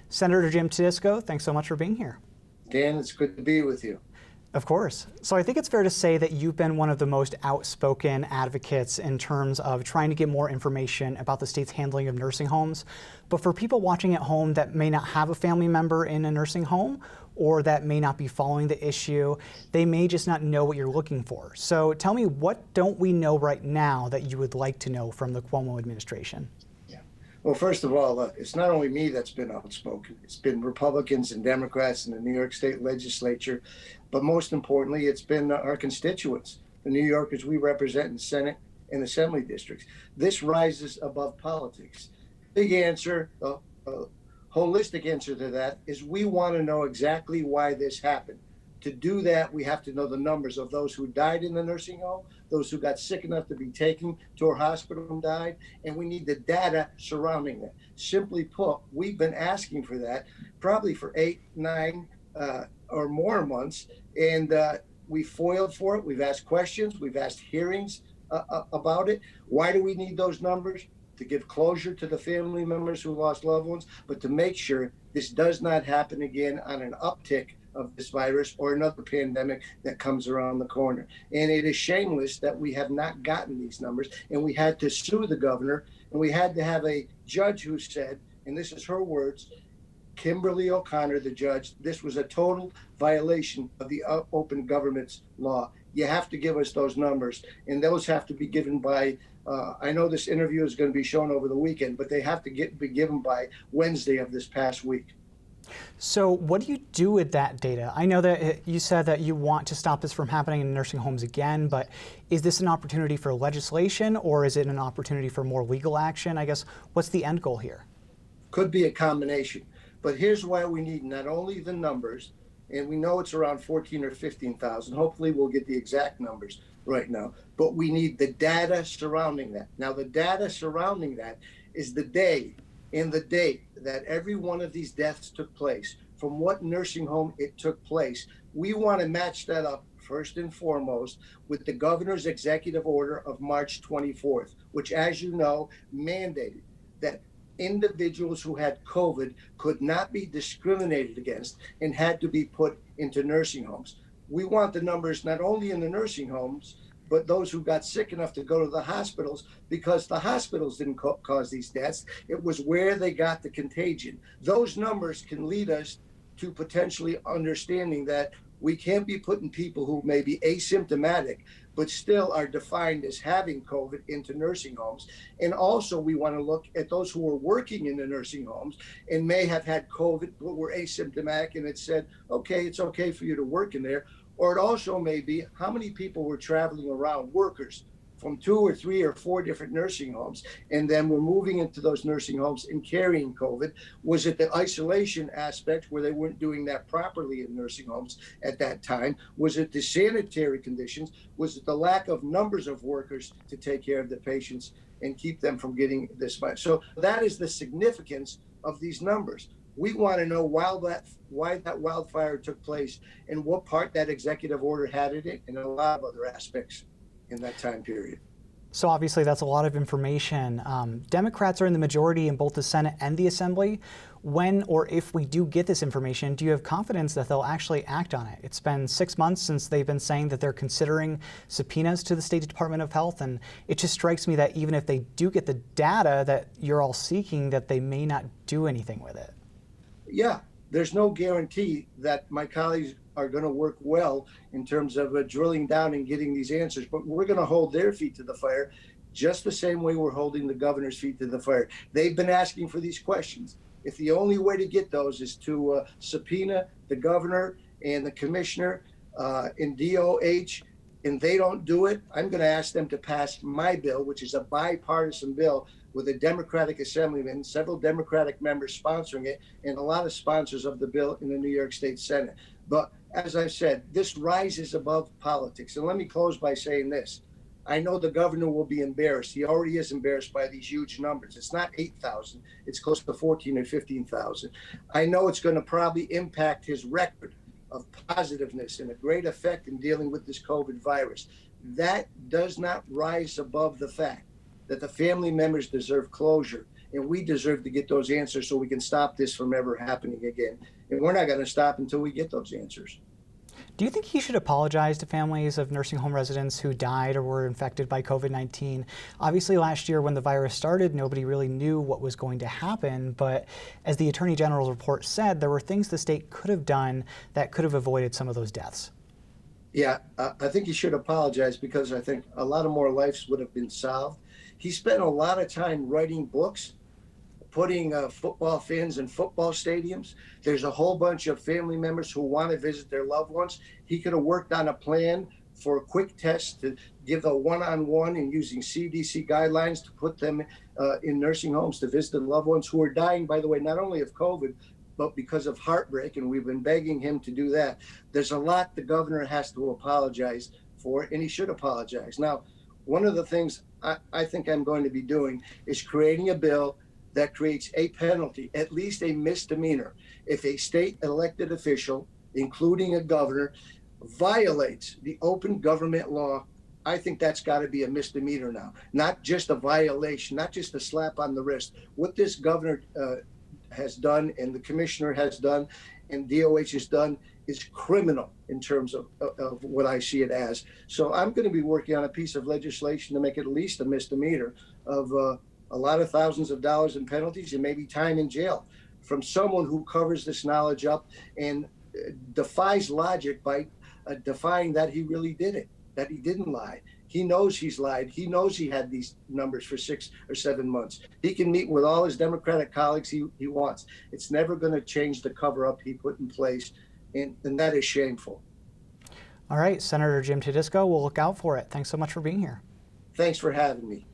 Senator Jim Tedisco, thanks so much for being here. Dan, it's good to be with you. Of course. So I think it's fair to say that you've been one of the most outspoken advocates in terms of trying to get more information about the state's handling of nursing homes. But for people watching at home that may not have a family member in a nursing home or that may not be following the issue, they may just not know what you're looking for. So tell me, what don't we know right now that you would like to know from the Cuomo administration? Well, first of all, it's not only me that's been outspoken. It's been Republicans and Democrats in the New York State legislature. But most importantly, it's been our constituents, the New Yorkers we represent in Senate and Assembly districts. This rises above politics. Big answer, holistic answer to that is we want to know exactly why this happened. To do that, we have to know the numbers of those who died in the nursing home, those who got sick enough to be taken to our hospital and died, and we need the data surrounding that. Simply put, we've been asking for that probably for 8, 9 or more months, and we foiled for it. We've asked questions, we've asked hearings about it. Why do we need those numbers? To give closure to the family members who lost loved ones, but to make sure this does not happen again on an uptick of this virus or another pandemic that comes around the corner. And it is shameless that we have not gotten these numbers, and we had to sue the governor, and we had to have a judge who said, and this is her words, Kimberly O'Connor, the judge, this was a total violation of the open government's law. You have to give us those numbers, and those have to be given by, I know this interview is going to be shown over the weekend, but they have to be given by Wednesday of this past week. So what do you do with that data? I know that you said that you want to stop this from happening in nursing homes again, but is this an opportunity for legislation or is it an opportunity for more legal action? I guess, what's the end goal here? Could be a combination, but here's why we need not only the numbers, and we know it's around 14 or 15,000. Hopefully we'll get the exact numbers right now, but we need the data surrounding that. Now the data surrounding that is the day and the date that every one of these deaths took place, from what nursing home it took place. We want to match that up first and foremost with the governor's executive order of March 24th, which, as you know, mandated that individuals who had COVID could not be discriminated against and had to be put into nursing homes. We want the numbers not only in the nursing homes, but those who got sick enough to go to the hospitals, because the hospitals didn't cause these deaths. It was where they got the contagion. Those numbers can lead us to potentially understanding that we can't be putting people who may be asymptomatic, but still are defined as having COVID into nursing homes. And also we want to look at those who are working in the nursing homes and may have had COVID, but were asymptomatic, and it said, okay, it's okay for you to work in there. Or it also may be how many people were traveling around, workers from 2 or 3 or 4 different nursing homes, and then were moving into those nursing homes and carrying COVID. Was it the isolation aspect where they weren't doing that properly in nursing homes at that time? Was it the sanitary conditions? Was it the lack of numbers of workers to take care of the patients and keep them from getting this virus? So that is the significance of these numbers. We want to know why that wildfire took place and what part that executive order had in it, and a lot of other aspects in that time period. So obviously that's a lot of information. Democrats are in the majority in both the Senate and the Assembly. When or if we do get this information, do you have confidence that they'll actually act on it? It's been 6 months since they've been saying that they're considering subpoenas to the State Department of Health, and it just strikes me that even if they do get the data that you're all seeking, that they may not do anything with it. Yeah, there's no guarantee that my colleagues are going to work well in terms of drilling down and getting these answers, but we're going to hold their feet to the fire just the same way we're holding the governor's feet to the fire. They've been asking for these questions. If the only way to get those is to subpoena the governor and the commissioner in DOH, and they don't do it, I'm going to ask them to pass my bill, which is a bipartisan bill with a Democratic assemblyman, several Democratic members sponsoring it, and a lot of sponsors of the bill in the New York State Senate. But as I said, this rises above politics. And let me close by saying this. I know the governor will be embarrassed. He already is embarrassed by these huge numbers. It's not 8,000. It's close to 14 or 15,000. I know it's going to probably impact his record of positiveness and a great effect in dealing with this COVID virus. That does not rise above the fact that the family members deserve closure and we deserve to get those answers so we can stop this from ever happening again. And we're not going to stop until we get those answers. Do you think he should apologize to families of nursing home residents who died or were infected by COVID-19? Obviously, last year when the virus started, nobody really knew what was going to happen. But as the Attorney General's report said, there were things the state could have done that could have avoided some of those deaths. Yeah, I think he should apologize because I think a lot of more lives would have been solved. He spent a lot of time writing books, putting football fans in football stadiums. There's a whole bunch of family members who want to visit their loved ones. He could have worked on a plan for a quick test to give a one-on-one and using CDC guidelines to put them in nursing homes to visit the loved ones who are dying, by the way, not only of COVID, but because of heartbreak, and we've been begging him to do that. There's a lot the governor has to apologize for, and he should apologize. Now, one of the things I think I'm going to be doing is creating a bill that creates a penalty, at least a misdemeanor, if a state elected official, including a governor, violates the open government law. I think that's got to be a misdemeanor now, not just a violation, not just a slap on the wrist. What this governor has done and the commissioner has done and DOH has done is criminal in terms of what I see it as. So I'm going to be working on a piece of legislation to make it at least a misdemeanor of a lot of thousands of dollars in penalties and maybe time in jail from someone who covers this knowledge up and defies logic by defying that he really did it, that he didn't lie. He knows he's lied. He knows he had these numbers for 6 or 7 months. He can meet with all his Democratic colleagues he wants. It's never going to change the cover up he put in place. And that is shameful. All right, Senator Jim Tedisco, we'll look out for it. Thanks so much for being here. Thanks for having me.